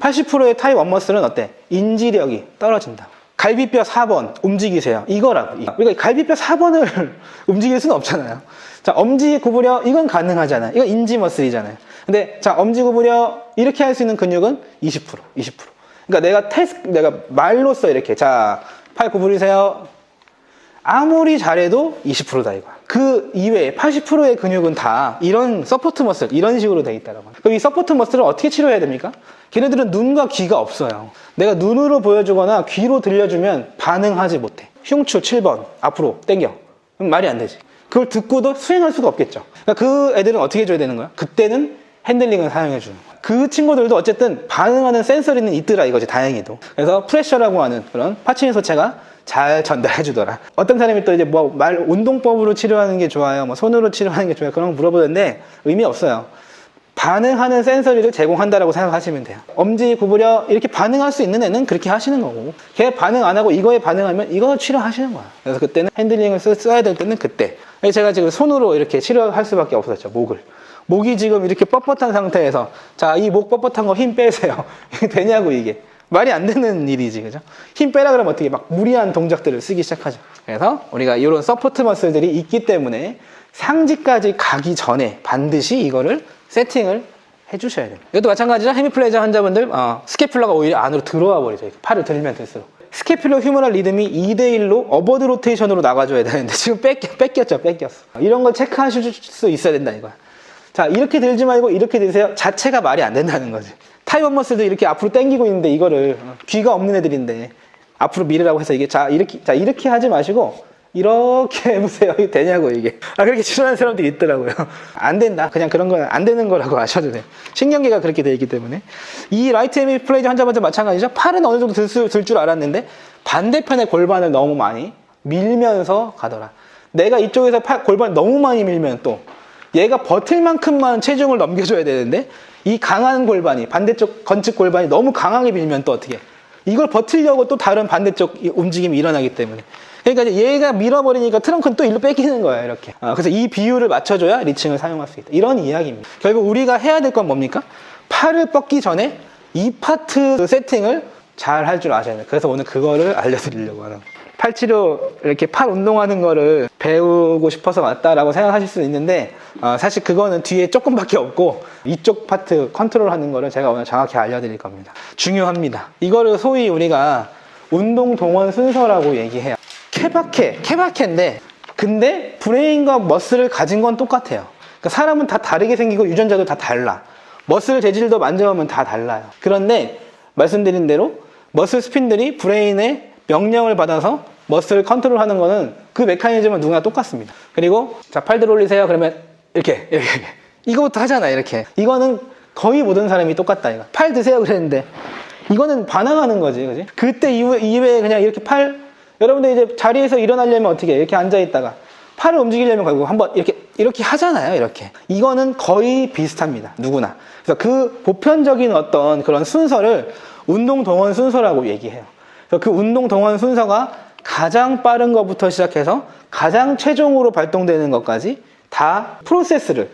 80%의 타입 1 머슬은 어때? 인지력이 떨어진다. 갈비뼈 4번 움직이세요. 이거라고. 우리가 갈비뼈 4번을 움직일 수는 없잖아요. 자, 엄지 구부려, 이건 가능하잖아요. 이건 인지 머슬이잖아요. 근데 자, 엄지 구부려 이렇게 할 수 있는 근육은 20%. 그러니까 내가 말로써 이렇게, 자, 팔 구부리세요. 아무리 잘해도 20%다 이거야. 그 이외에 80%의 근육은 다 이런 서포트 머슬, 이런 식으로 돼 있다라고. 그럼 이 서포트 머슬을 어떻게 치료해야 됩니까? 걔네들은 눈과 귀가 없어요. 내가 눈으로 보여주거나 귀로 들려주면 반응하지 못해. 흉추 7번 앞으로 당겨. 그럼 말이 안 되지. 그걸 듣고도 수행할 수가 없겠죠. 그러니까 그 애들은 어떻게 해줘야 되는 거야? 그때는 핸들링을 사용해 주는 거야. 그 친구들도 어쨌든 반응하는 센서리는 있더라 이거지, 다행히도. 그래서 프레셔라고 하는 그런 파츠인 소체가 잘 전달해 주더라. 어떤 사람이 또 이제 운동법으로 치료하는 게 좋아요, 뭐 손으로 치료하는 게 좋아요, 그런 거 물어보는데 의미 없어요. 반응하는 센서리를 제공한다라고 생각하시면 돼요. 엄지 구부려 이렇게 반응할 수 있는 애는 그렇게 하시는 거고, 걔 반응 안 하고 이거에 반응하면 이거 치료하시는 거야. 그래서 그때는 핸들링을 써야 될 때는 그때. 제가 지금 손으로 이렇게 치료할 수밖에 없었죠. 목이 지금 이렇게 뻣뻣한 상태에서, 자, 이 목 뻣뻣한 거 힘 빼세요. 이게 되냐고, 이게. 말이 안 되는 일이지, 그죠? 힘 빼라 그러면 어떻게 막 무리한 동작들을 쓰기 시작하죠. 그래서 우리가 이런 서포트 머슬들이 있기 때문에 상지까지 가기 전에 반드시 이거를 세팅을 해주셔야 됩니다. 이것도 마찬가지죠. 헤미플레이저 환자분들, 스캐플러가 오히려 안으로 들어와 버리죠. 팔을 들면 들수록. 스캐퓰러 휴머럴 리듬이 2대1로 어버드 로테이션으로 나가줘야 되는데 지금 뺏겼죠. 이런 걸 체크하실 수 있어야 된다 이거야. 자, 이렇게 들지 말고 이렇게 드세요. 자체가 말이 안 된다는 거지. 타이원 머슬도 이렇게 앞으로 당기고 있는데 이거를 귀가 없는 애들인데 앞으로 미르라고 해서 이게 이렇게 하지 마시고 이렇게 해보세요. 이게 되냐고 이게. 그렇게 추천하는 사람들이 있더라고요. 안 된다. 그냥 그런 건 안 되는 거라고 아셔도 돼요. 신경계가 그렇게 되어 있기 때문에. 이 라이트 헤미 플레이저 환자분도 마찬가지죠. 팔은 어느 정도 들 줄 알았는데 반대편의 골반을 너무 많이 밀면서 가더라. 내가 이쪽에서 골반을 너무 많이 밀면 또 얘가 버틸 만큼만 체중을 넘겨줘야 되는데 이 강한 골반이 반대쪽 건축 골반이 너무 강하게 밀면 또 어떻게 이걸 버틸려고 또 다른 반대쪽 움직임이 일어나기 때문에 그러니까 이제 얘가 밀어버리니까 트렁크는 또 일로 뺏기는 거야 이렇게. 그래서 이 비율을 맞춰줘야 리칭을 사용할 수 있다 이런 이야기입니다. 결국 우리가 해야 될 건 뭡니까? 팔을 뻗기 전에 이 파트 세팅을 잘 할 줄 아셔야 돼요. 그래서 오늘 그거를 알려드리려고 하는 거예요. 팔치료 이렇게 팔 운동하는 거를 배우고 싶어서 왔다라고 생각하실 수 있는데 사실 그거는 뒤에 조금밖에 없고 이쪽 파트 컨트롤하는 거를 제가 오늘 정확히 알려드릴 겁니다. 중요합니다. 이거를 소위 우리가 운동 동원 순서라고 얘기해요. 케바케인데 근데 브레인과 머슬을 가진 건 똑같아요. 그러니까 사람은 다 다르게 생기고 유전자도 다 달라. 머슬 재질도 만져보면 다 달라요. 그런데 말씀드린 대로 머슬 스핀들이 브레인의 명령을 받아서 머슬을 컨트롤하는 거는 그 메커니즘은 누구나 똑같습니다. 그리고 자 팔들 올리세요. 그러면 이렇게 이거부터 하잖아. 이렇게 이거는 거의 모든 사람이 똑같다. 이거 팔 드세요 그랬는데 이거는 반항하는 거지, 그지? 그때 이후에 그냥 이렇게 여러분들 이제 자리에서 일어나려면 어떻게 해? 이렇게 앉아 있다가 팔을 움직이려면 결국 한번 이렇게 하잖아요. 이렇게 이거는 거의 비슷합니다. 누구나. 그래서 그 보편적인 어떤 그런 순서를 운동 동원 순서라고 얘기해요. 그 운동 동원 순서가 가장 빠른 것부터 시작해서 가장 최종으로 발동되는 것까지 다 프로세스를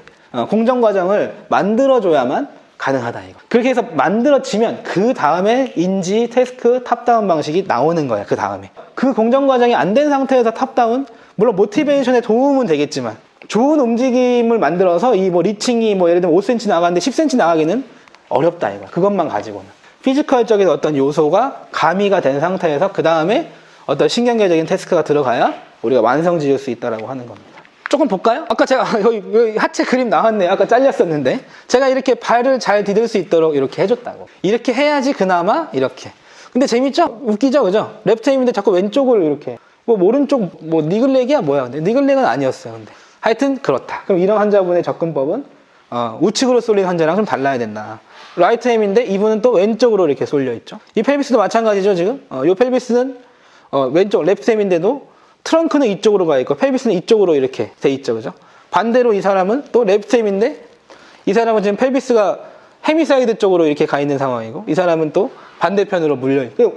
공정 과정을 만들어줘야만 가능하다 이거. 그렇게 해서 만들어지면 그 다음에 인지, 태스크, 탑다운 방식이 나오는 거야. 그 다음에 그 공정 과정이 안 된 상태에서 탑다운 물론 모티베이션에 도움은 되겠지만 좋은 움직임을 만들어서 이 리칭이 예를 들면 5cm 나가는데 10cm 나가기는 어렵다 이거. 그것만 가지고는. 피지컬적인 어떤 요소가 가미가 된 상태에서 그 다음에 어떤 신경계적인 태스크가 들어가야 우리가 완성 지을 수 있다고 하는 겁니다. 조금 볼까요? 아까 제가 여기 하체 그림 나왔네요. 아까 잘렸었는데 제가 이렇게 발을 잘 디딜 수 있도록 이렇게 해줬다고. 이렇게 해야지 그나마 이렇게. 근데 재밌죠? 웃기죠? 그죠? 랩트 힘인데 자꾸 왼쪽을 이렇게 오른쪽 니글렉이야 뭐야? 근데 니글렉은 아니었어요. 근데 하여튼 그렇다. 그럼 이런 환자분의 접근법은 우측으로 쏠린 환자랑 좀 달라야 된다. 라이트 햄인데 이분은 또 왼쪽으로 이렇게 쏠려 있죠. 이 펠비스도 마찬가지죠 지금. 이 펠비스는 왼쪽 랩트 햄인데도 트렁크는 이쪽으로 가 있고 펠비스는 이쪽으로 이렇게 돼 있죠, 그죠? 반대로 이 사람은 또 랩트 햄인데 이 사람은 지금 펠비스가 헤미사이드 쪽으로 이렇게 가 있는 상황이고 이 사람은 또 반대편으로 물려 있고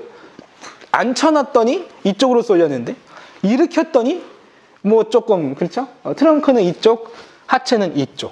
앉혀놨더니 이쪽으로 쏠렸는데 일으켰더니 조금 그렇죠? 트렁크는 이쪽, 하체는 이쪽.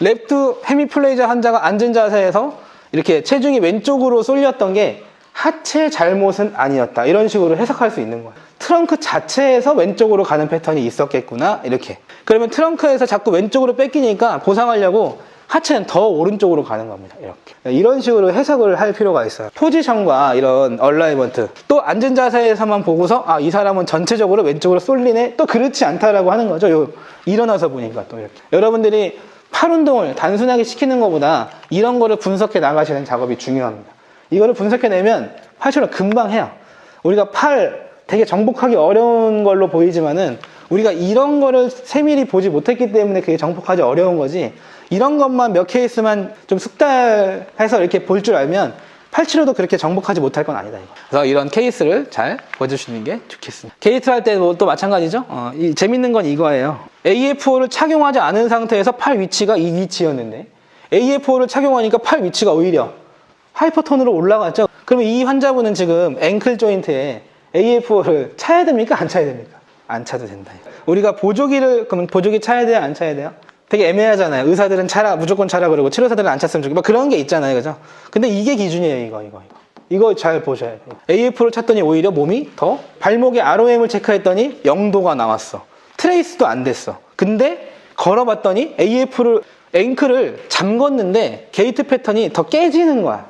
랩트 헤미플레이저 환자가 앉은 자세에서 이렇게 체중이 왼쪽으로 쏠렸던 게 하체 잘못은 아니었다. 이런 식으로 해석할 수 있는 거예요. 트렁크 자체에서 왼쪽으로 가는 패턴이 있었겠구나. 이렇게. 그러면 트렁크에서 자꾸 왼쪽으로 뺏기니까 보상하려고 하체는 더 오른쪽으로 가는 겁니다. 이렇게. 이런 식으로 해석을 할 필요가 있어요. 포지션과 이런 얼라이먼트. 또 앉은 자세에서만 보고서 이 사람은 전체적으로 왼쪽으로 쏠리네. 또 그렇지 않다라고 하는 거죠. 일어나서 보니까 또 이렇게. 여러분들이 팔 운동을 단순하게 시키는 것보다 이런 거를 분석해 나가시는 작업이 중요합니다. 이거를 분석해내면 팔처럼 금방 해요. 우리가 팔 되게 정복하기 어려운 걸로 보이지만은 우리가 이런 거를 세밀히 보지 못했기 때문에 그게 정복하기 어려운 거지 이런 것만 몇 케이스만 좀 숙달해서 이렇게 볼 줄 알면 팔치료도 그렇게 정복하지 못할 건 아니다 이거. 그래서 이런 케이스를 잘 보여주시는 게 좋겠습니다. 게이트 할 때 또 마찬가지죠. 재밌는 건 이거예요. AF4를 착용하지 않은 상태에서 팔 위치가 이 위치였는데 AF4를 착용하니까 팔 위치가 오히려 하이퍼톤으로 올라갔죠. 그러면 이 환자분은 지금 앵클 조인트에 AF4를 차야 됩니까? 안 차야 됩니까? 안 차도 된다. 우리가 그럼 보조기 차야 돼요? 안 차야 돼요? 되게 애매하잖아요. 의사들은 무조건 차라 그러고 치료사들은 안 찼으면 좋겠고 그런 게 있잖아요. 그죠? 근데 이게 기준이에요. 이거 잘 보셔야 돼요. AF를 찼더니 오히려 몸이 더 발목의 ROM을 체크했더니 0도가 나왔어. 트레이스도 안 됐어. 근데 걸어봤더니 앵클을 잠궜는데 게이트 패턴이 더 깨지는 거야.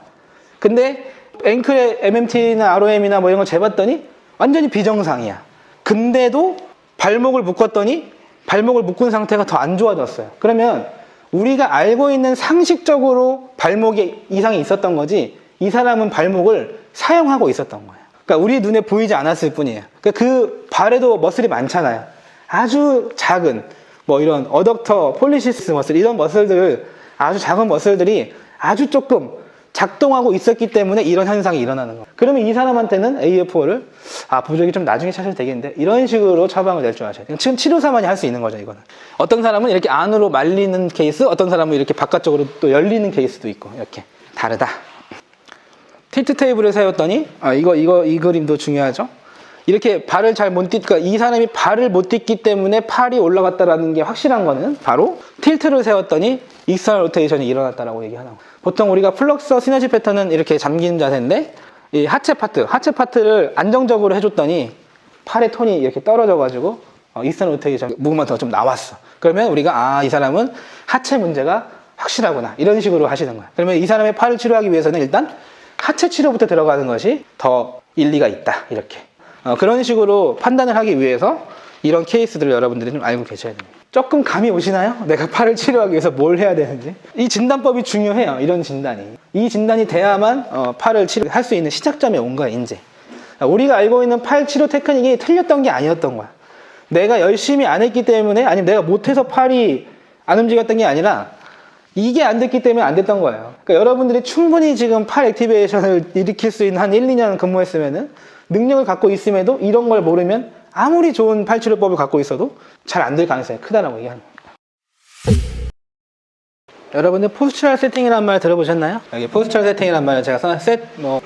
근데 앵클의 MMT나 ROM이나 뭐 이런 걸 재봤더니 완전히 비정상이야. 근데도 발목을 묶었더니 발목을 묶은 상태가 더 안 좋아졌어요. 그러면 우리가 알고 있는 상식적으로 발목에 이상이 있었던 거지, 이 사람은 발목을 사용하고 있었던 거예요. 그러니까 우리 눈에 보이지 않았을 뿐이에요. 그러니까 그 발에도 머슬이 많잖아요. 아주 작은 뭐 이런 어덕터, 폴리시스 머슬, 이런 머슬들, 아주 작은 머슬들이 아주 조금 작동하고 있었기 때문에 이런 현상이 일어나는 거예요. 그러면 이 사람한테는 AF4를 부적이 좀 나중에 찾아도 되겠는데, 이런 식으로 처방을 낼 줄 아셔야 돼요. 지금 치료사만이 할 수 있는 거죠, 이거는. 어떤 사람은 이렇게 안으로 말리는 케이스, 어떤 사람은 이렇게 바깥쪽으로 또 열리는 케이스도 있고, 이렇게 다르다. 틸트 테이블을 세웠더니 이 그림도 중요하죠. 이렇게 발을 잘 못 그러니까 이 사람이 발을 못 딛기 때문에 팔이 올라갔다라는 게 확실한 거는 바로 틸트를 세웠더니 익스터널 로테이션이 일어났다라고 얘기하는 거예요. 보통 우리가 플럭서 시너지 패턴은 이렇게 잠긴 자세인데, 이 하체 파트를 안정적으로 해줬더니 팔의 톤이 이렇게 떨어져가지고 익스터널 로테이션 무브먼트가 좀 나왔어. 그러면 우리가 이 사람은 하체 문제가 확실하구나, 이런 식으로 하시는 거예요. 그러면 이 사람의 팔을 치료하기 위해서는 일단 하체 치료부터 들어가는 것이 더 일리가 있다, 이렇게. 그런 식으로 판단을 하기 위해서 이런 케이스들을 여러분들이 좀 알고 계셔야 됩니다. 조금 감이 오시나요? 내가 팔을 치료하기 위해서 뭘 해야 되는지. 이 진단법이 중요해요, 이런 진단이. 이 진단이 돼야만 팔을 치료할 수 있는 시작점에 온 거야, 이제. 우리가 알고 있는 팔 치료 테크닉이 틀렸던 게 아니었던 거야. 내가 열심히 안 했기 때문에, 아니면 내가 못해서 팔이 안 움직였던 게 아니라 이게 안 됐기 때문에 안 됐던 거예요. 그러니까 여러분들이 충분히 지금 팔 액티베이션을 일으킬 수 있는 한 1, 2년 근무했으면은, 능력을 갖고 있음에도 이런 걸 모르면 아무리 좋은 팔치료법을 갖고 있어도 잘 안 될 가능성이 크다라고 얘기하는 거예요. 여러분들 포스처럴 세팅이라는 말 들어보셨나요? 여기 포스처럴 세팅이라는 말을 제가 써놨,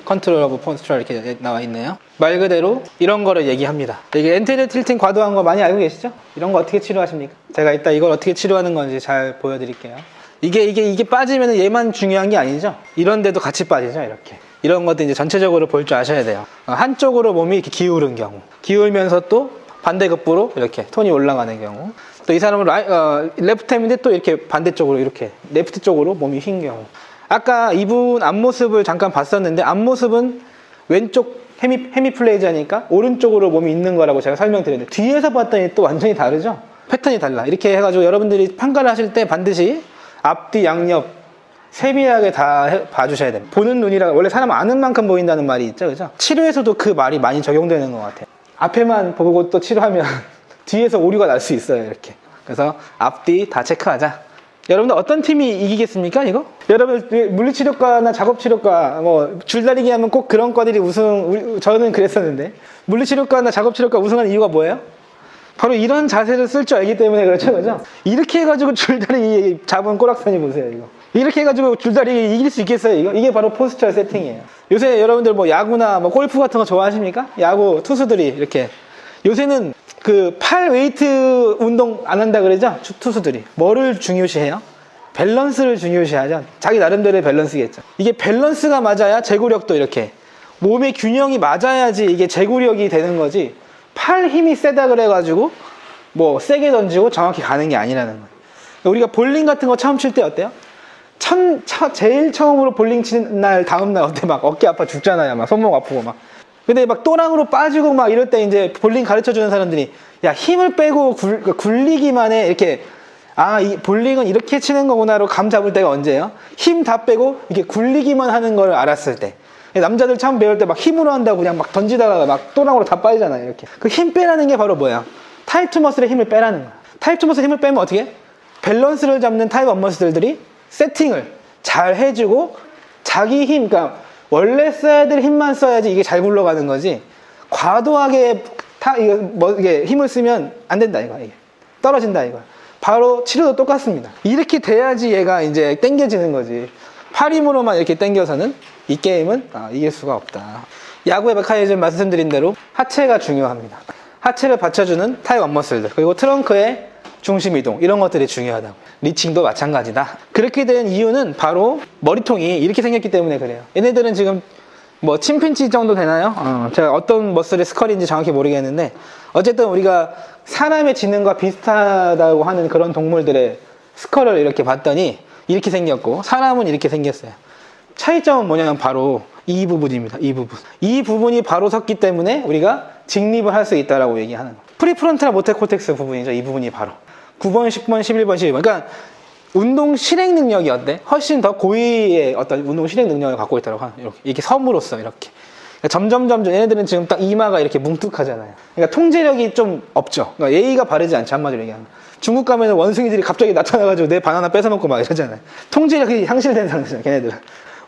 컨트롤 오브 포스처럴 이렇게 나와 있네요. 말 그대로 이런 거를 얘기합니다. 이게 엔테리어 틸팅 과도한 거 많이 알고 계시죠? 이런 거 어떻게 치료하십니까? 제가 이따 이걸 어떻게 치료하는 건지 잘 보여드릴게요. 이게 빠지면 얘만 중요한 게 아니죠? 이런 데도 같이 빠지죠, 이렇게. 이런 것도 이제 전체적으로 볼 줄 아셔야 돼요. 한쪽으로 몸이 이렇게 기울은 경우, 기울면서 또 반대급부로 이렇게 톤이 올라가는 경우, 또 이 사람은 레프트햄인데 또 이렇게 반대쪽으로 이렇게 레프트 쪽으로 몸이 휜 경우. 아까 이분 앞모습을 잠깐 봤었는데, 앞모습은 왼쪽 헤미플레이지아니까 오른쪽으로 몸이 있는 거라고 제가 설명드렸는데, 뒤에서 봤더니 또 완전히 다르죠? 패턴이 달라. 이렇게 해가지고 여러분들이 평가를 하실 때 반드시 앞뒤 양옆 세밀하게 다 봐주셔야 됩니다. 보는 눈이라, 원래 사람 아는 만큼 보인다는 말이 있죠, 그죠? 치료에서도 그 말이 많이 적용되는 것 같아요. 앞에만 보고 또 치료하면 뒤에서 오류가 날 수 있어요, 이렇게. 그래서 앞뒤 다 체크하자. 여러분들 어떤 팀이 이기겠습니까, 이거? 여러분들 물리치료과나 작업치료과 뭐 줄다리기 하면 꼭 그런 과들이 저는 그랬었는데, 물리치료과나 작업치료과 우승하는 이유가 뭐예요? 바로 이런 자세를 쓸 줄 알기 때문에 그렇죠, 그죠? 이렇게 해가지고 줄다리 잡은 꼬락선이 보세요, 이거. 이렇게 해가지고 줄다리 이길 수 있겠어요, 이거? 이게 바로 포스처럴 세팅이에요. 요새 여러분들 뭐 야구나 뭐 골프 같은 거 좋아하십니까? 야구 투수들이 이렇게. 요새는 그 팔 웨이트 운동 안 한다 그러죠? 투수들이. 뭐를 중요시해요? 밸런스를 중요시하죠. 자기 나름대로의 밸런스겠죠. 이게 밸런스가 맞아야 제구력도 이렇게. 몸의 균형이 맞아야지 이게 제구력이 되는 거지. 팔 힘이 세다 그래가지고 뭐 세게 던지고 정확히 가는 게 아니라는 거예요. 우리가 볼링 같은 거 처음 칠 때 어때요? 제일 처음으로 볼링 치는 날 다음날 어때? 막 어깨 아파 죽잖아요. 막 손목 아프고 막. 근데 막 또랑으로 빠지고 막 이럴 때 이제 볼링 가르쳐 주는 사람들이, 야, 힘을 빼고 굴리기만 해. 이렇게. 이 볼링은 이렇게 치는 거구나로 감 잡을 때가 언제예요? 힘 다 빼고 이렇게 굴리기만 하는 걸 알았을 때. 남자들 처음 배울 때 막 힘으로 한다고 그냥 막 던지다가 막 또랑으로 다 빠지잖아요, 이렇게. 그 힘 빼라는 게 바로 뭐야? 타입 2 머슬의 힘을 빼라는 거야. 타입 2 머슬의 힘을 빼면 어떻게 해? 밸런스를 잡는 타입 1 머슬들이 세팅을 잘 해주고, 자기 힘, 그러니까 원래 써야 될 힘만 써야지 이게 잘 굴러가는 거지, 과도하게 이게 힘을 쓰면 안 된다, 이게. 떨어진다, 이거. 바로 치료도 똑같습니다. 이렇게 돼야지 얘가 이제 당겨지는 거지. 팔 힘으로만 이렇게 당겨서는 이 게임은 이길 수가 없다. 야구의 메커니즘 말씀드린 대로 하체가 중요합니다. 하체를 받쳐주는 타입 1 머슬들, 그리고 트렁크의 중심 이동, 이런 것들이 중요하다고. 리칭도 마찬가지다. 그렇게 된 이유는 바로 머리통이 이렇게 생겼기 때문에 그래요. 얘네들은 지금 뭐 침팬지 정도 되나요? 제가 어떤 머슬의 스컬인지 정확히 모르겠는데, 어쨌든 우리가 사람의 지능과 비슷하다고 하는 그런 동물들의 스컬을 이렇게 봤더니 이렇게 생겼고, 사람은 이렇게 생겼어요. 차이점은 뭐냐면 바로 이 부분입니다. 이 부분. 이 부분이 바로 섰기 때문에 우리가 직립을 할 수 있다라고 얘기하는 거예요. 프리프론탈 모터 코텍스 부분이죠. 이 부분이 바로 9번, 10번, 11번, 12번. 그러니까 운동 실행 능력이 어때? 훨씬 더 고위의 어떤 운동 실행 능력을 갖고 있다고 하는 거예요. 이렇게 섬으로써 이렇게. 그러니까 점점 얘네들은 지금 딱 이마가 이렇게 뭉툭하잖아요. 그러니까 통제력이 좀 없죠. 그러니까 예의가 바르지 않죠. 한마디로 얘기하면. 중국 가면 원숭이들이 갑자기 나타나가지고 내 바나나 뺏어먹고 막 이러잖아요. 통제력이 상실된 상태잖아요. 걔네들은.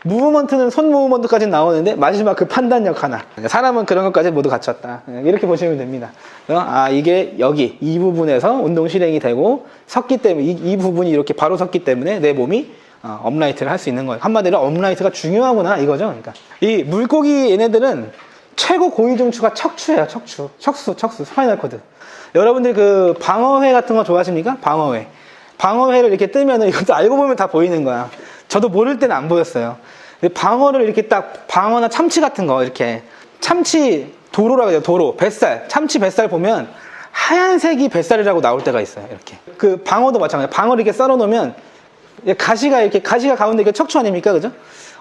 무브먼트는 손 무브먼트까지 나오는데 마지막 그 판단력 하나. 사람은 그런 것까지 모두 갖췄다. 이렇게 보시면 됩니다. 이게 여기 이 부분에서 운동 실행이 되고 섰기 때문에 이 부분이 이렇게 바로 섰기 때문에 내 몸이 업라이트를 할 수 있는 거예요. 한마디로 업라이트가 중요하구나 이거죠. 그러니까 이 물고기 얘네들은 최고 고위 중추가 척추예요. 척수 스파이널 코드. 여러분들 그 방어회 같은 거 좋아하십니까? 방어회를 이렇게 뜨면은 이것도 알고 보면 다 보이는 거야. 저도 모를 때는 안 보였어요. 방어를 이렇게 딱 방어나 참치 같은 거 이렇게 참치 도로라고 해요. 도로 뱃살 참치 뱃살 보면 하얀색이 뱃살이라고 나올 때가 있어요. 이렇게 그 방어도 마찬가지예요. 방어를 이렇게 썰어 놓으면 가시가 가운데 이게 척추 아닙니까, 그죠?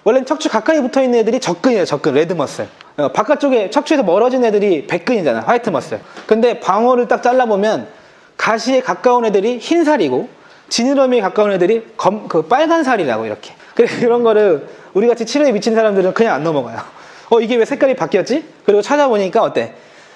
원래 척추 가까이 붙어 있는 애들이 접근이에요. 접근 레드 머슬. 바깥쪽에 척추에서 멀어진 애들이 백근이잖아. 화이트 머슬. 근데 방어를 딱 잘라 보면 가시에 가까운 애들이 흰 살이고 지느러미에 가까운 애들이 그 빨간 살이라고 이렇게. 그래서 이런 거를 우리 같이 치료에 미친 사람들은 그냥 안 넘어가요. 이게 왜 색깔이 바뀌었지? 그리고 찾아보니까 어때?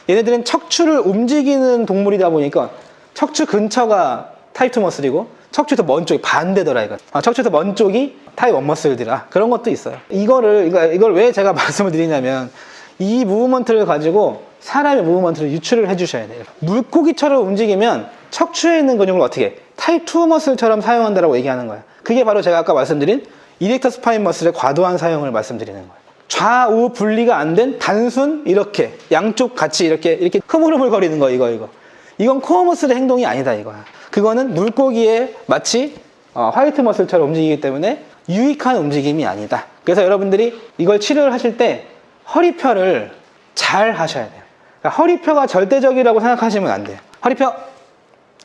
얘네들은 척추를 움직이는 동물이다 보니까 척추 근처가 타입 2 머슬이고 척추에서 먼 쪽이 반대더라 이거. 척추에서 먼 쪽이 타입 1 머슬들아. 그런 것도 있어요. 이걸 왜 제가 말씀을 드리냐면 이 무브먼트를 가지고 사람의 무브먼트를 유출을 해주셔야 돼요. 물고기처럼 움직이면 척추에 있는 근육을 어떻게 타입 2 머슬처럼 사용한다라고 얘기하는 거예요. 그게 바로 제가 아까 말씀드린 이렉터 스파인 머슬의 과도한 사용을 말씀드리는 거예요. 좌우 분리가 안 된 단순 이렇게 양쪽 같이 이렇게 흐물흐물거리는 거 이거. 이건 코어 머슬의 행동이 아니다 이거야. 그거는 물고기의 마치 화이트 머슬처럼 움직이기 때문에 유익한 움직임이 아니다. 그래서 여러분들이 이걸 치료를 하실 때 허리펴를 잘 하셔야 돼요. 그러니까 허리펴가 절대적이라고 생각하시면 안 돼요. 허리펴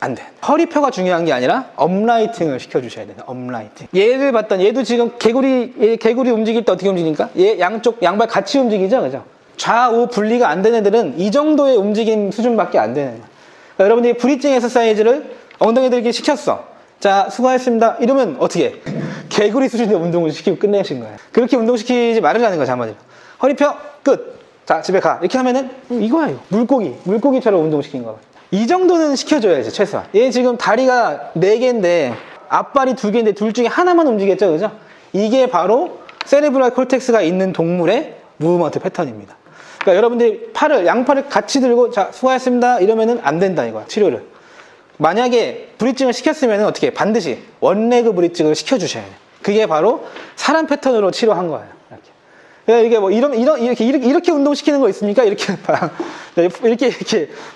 안 돼. 허리펴가 중요한 게 아니라 업라이팅을 시켜주셔야 돼요. 업라이팅. 얘를 봤더니 얘도 지금 개구리 움직일 때 어떻게 움직입니까? 얘 양발 같이 움직이죠, 그죠? 좌우 분리가 안 되는 애들은 이 정도의 움직임 수준밖에 안 되는 거예요. 그러니까 여러분들이 브리징 엑서사이즈를 엉덩이들에게 시켰어. 자, 수고하셨습니다. 이러면 어떻게 해? 개구리 수준의 운동을 시키고 끝내신 거예요. 그렇게 운동시키지 말으라는 거죠, 한마디로. 허리펴 끝. 자, 집에 가. 이렇게 하면은 이거야, 이거. 물고기처럼 운동시킨 거야. 이 정도는 시켜줘야지, 최소한. 얘 지금 다리가 4개인데 앞발이 2개인데 둘 중에 하나만 움직였죠, 그죠? 이게 바로 세레브랄 콜텍스가 있는 동물의 무브먼트 패턴입니다. 그러니까 여러분들이 양팔을 같이 들고 자, 수고하셨습니다. 이러면은 안 된다, 이거야, 치료를. 만약에 브리징을 시켰으면 어떻게 해? 반드시 원레그 브리징을 시켜주셔야 돼요. 그게 바로 사람 패턴으로 치료한 거예요. 이렇게. 이게 뭐 이렇게 운동시키는 거 있습니까? 이렇게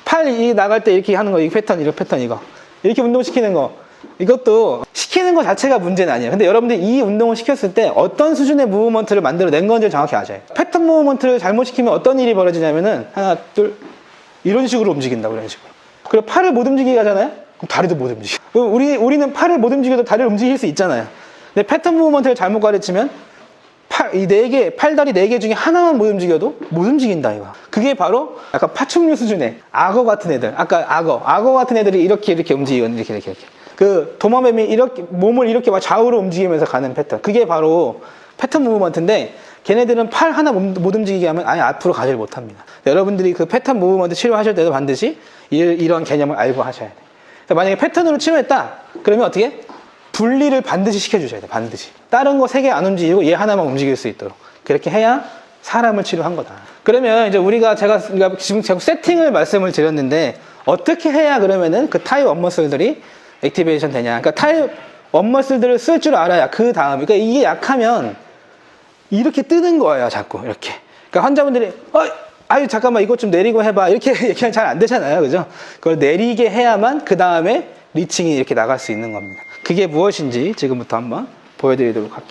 팔 나갈 때 이렇게 하는 거, 이 패턴 이거. 이렇게 운동시키는 거. 이것도 시키는 거 자체가 문제는 아니에요. 근데 여러분들이 이 운동을 시켰을 때 어떤 수준의 무브먼트를 만들어낸 건지 정확히 아셔야 돼요. 패턴 무브먼트를 잘못 시키면 어떤 일이 벌어지냐면은 하나, 둘, 이런 식으로 움직인다고, 이런 식으로. 그리고 팔을 못 움직이게 하잖아요? 그럼 다리도 못 움직여. 우리는 팔을 못 움직여도 다리를 움직일 수 있잖아요. 근데 패턴 무브먼트를 잘못 가르치면 팔다리 4개 중에 하나만 못 움직여도 못 움직인다, 이거. 그게 바로 약간 파충류 수준의 악어 같은 애들. 아까 악어 같은 애들이 이렇게 움직이거든요. 이렇게. 그 도마뱀이 이렇게 몸을 이렇게 막 좌우로 움직이면서 가는 패턴. 그게 바로 패턴 무브먼트인데 걔네들은 팔 하나 못 움직이게 하면 아예 앞으로 가지를 못합니다. 여러분들이 그 패턴 무브먼트 치료하실 때도 반드시 이런 개념을 알고 하셔야 돼요. 만약에 패턴으로 치료했다 그러면 어떻게? 분리를 반드시 시켜주셔야 돼요. 반드시. 다른 거 3개 안 움직이고 얘 하나만 움직일 수 있도록. 그렇게 해야 사람을 치료한 거다. 그러면 이제 제가 지금 세팅을 말씀을 드렸는데 어떻게 해야 그러면은 그 타입 1 머슬들이 액티베이션 되냐. 그러니까 타입 1 머슬들을 쓸 줄 알아야 그 다음. 그러니까 이게 약하면 이렇게 뜨는 거예요. 자꾸 이렇게. 그러니까 환자분들이 아유 잠깐만 이것 좀 내리고 해봐. 이렇게 얘기하면 잘 안 되잖아요. 그죠? 그걸 내리게 해야만 그 다음에 리칭이 이렇게 나갈 수 있는 겁니다. 그게 무엇인지 지금부터 한번 보여드리도록 할게요.